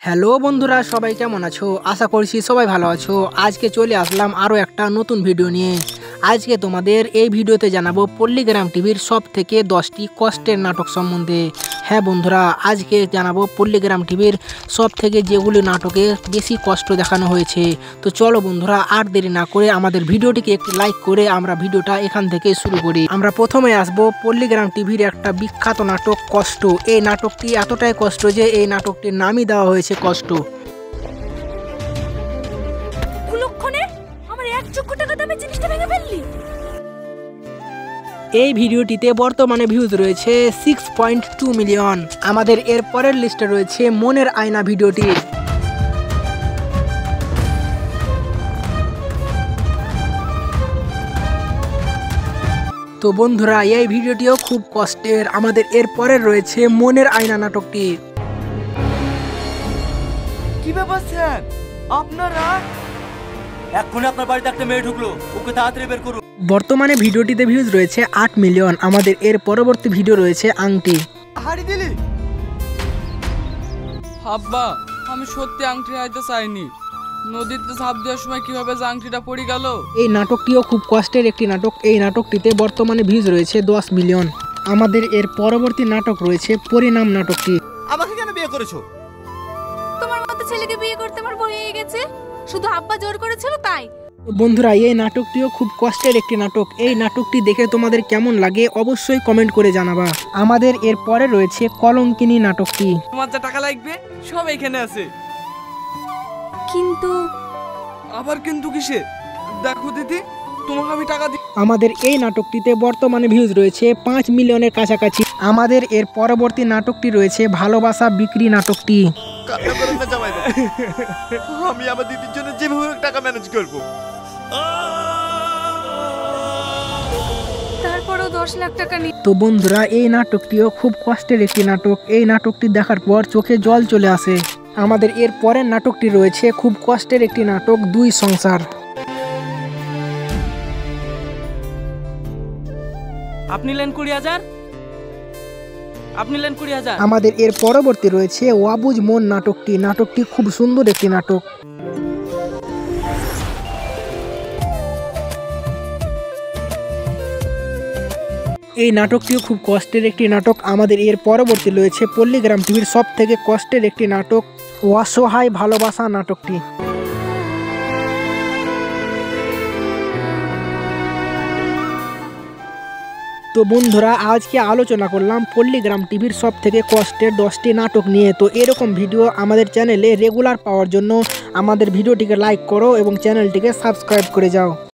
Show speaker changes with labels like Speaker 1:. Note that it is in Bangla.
Speaker 1: হ্যালো বন্ধুরা, সবাই কেমন আছো? আশা করছি সবাই ভালো আছো। আজকে চলে আসলাম আরও একটা নতুন ভিডিও নিয়ে। আজকে তোমাদের এই ভিডিওতে জানাবো পল্লীগ্রাম টিভির সব থেকে 10টি কষ্টের নাটক সম্বন্ধে। হ্যাঁ বন্ধুরা, আজকে জানাবো পল্লীগ্রাম টিভির সব থেকে যেগুলি নাটকে বেশি কষ্ট দেখানো হয়েছে। তো চলো বন্ধুরা, আর দেরি না করে আমাদের ভিডিওটিকে একটি লাইক করে আমরা ভিডিওটা এখান থেকে শুরু করি। আমরা প্রথমে আসবো পল্লীগ্রাম টিভির একটা বিখ্যাত নাটক কষ্ট। এই নাটকটি এতটাই কষ্ট যে এই নাটকটির নামই দেওয়া হয়েছে কষ্ট। এই ভিডিওটিতে বর্তমানে ভিউজ রয়েছে 6.2 মিলিয়ন। আমাদের এর পরের লিস্টে রয়েছে মনের আয়না ভিডিওটি। তো বন্ধুরা, এই ভিডিওটিও খুব কষ্টের। আমাদের এর পরের রয়েছে মনের আয়না নাটকটি।
Speaker 2: কি ব্যাপার স্যার, আপনারা এখন আপনার বাড়িতে একটা মেয়ে ঢুকলো, ওকে তাড়াতাড়ি বের করুন।
Speaker 1: বর্তমানে ভিডিওটিতে ভিউজ রয়েছে 8 মিলিয়ন। আমাদের এর পরবর্তী ভিডিও রয়েছে আংটি।
Speaker 2: হাড়ি দিলি?
Speaker 3: আব্বা, আমি সত্যি আংটি হারাইতে চাইনি। নদীতে ঝাঁপ দেওয়ার সময় কিভাবে যে আংটিটা পড়ে গেল।
Speaker 1: এই নাটকটিও খুব কষ্টের একটি নাটক। এই নাটকটিতে বর্তমানে ভিউজ রয়েছে 10 মিলিয়ন। আমাদের এর পরবর্তী নাটক রয়েছে পরিণাম নাটকটি।
Speaker 2: আমাকে কেন বিয়ে করেছো?
Speaker 4: তোমার মতো ছেলেকে বিয়ে করতে আমার ভয় হয়ে গেছে, শুধু আব্বা জোর করেছিল তাই।
Speaker 1: বন্ধুরা, এই নাটকটিও খুব কষ্টের একটি নাটক। এই নাটকটি দেখে তোমাদের কেমন লাগে অবশ্যই কমেন্ট করে জানাবা। আমাদের এর পরে রয়েছে কলঙ্কিনী নাটকটি।
Speaker 3: তোমার যা টাকা লাগবে সব এখানে আছে।
Speaker 4: কিন্তু
Speaker 3: আবার কিন্তু কিসে? দেখো দিদি, তোমাকে আমি টাকা দিই।
Speaker 1: আমাদের এই নাটকটিতে বর্তমানে ভিউজ রয়েছে 5 মিলিয়নের কাছাকাছি। আমাদের এর পরবর্তী নাটকটি রয়েছে ভালোবাসা বিক্রি নাটকটি।
Speaker 2: কান্না করেন না জামাই বাবু। আমি আমার দিদির জন্য যেভাবে হোক টাকা ম্যানেজ করব।
Speaker 4: তারপরও 10 লাখ টাকা নিয়ে
Speaker 1: তো বন্ধুরা, এই নাটকটিও খুব কষ্টের একটি নাটক। এই নাটকটি দেখার পর চোখে জল চলে আসে। আমাদের এর পরের নাটকটি রয়েছে খুব কষ্টের একটি নাটক, দুই সংসার।
Speaker 3: আপনি নেন 20,000, আপনি নেন 20,000।
Speaker 1: আমাদের এর পরবর্তী রয়েছে ওয়াবুজ মন নাটকটি। নাটকটি খুব সুন্দর একটি নাটক। এই নাটকটিও খুব কষ্টের একটি নাটক। আমাদের এর পরবর্তী রয়েছে পল্লীগ্রাম টিভির সব থেকে কষ্টের একটি নাটক, অসহায় ভালোবাসা নাটকটি। তো বন্ধুরা, আজকে আলোচনা করলাম পল্লীগ্রাম টিভির সব থেকে কষ্টের 10টি নাটক নিয়ে। তো এরকম ভিডিও আমাদের চ্যানেলে রেগুলার পাওয়ার জন্য আমাদের ভিডিওটিকে লাইক করো এবং চ্যানেলটিকে সাবস্ক্রাইব করে যাও।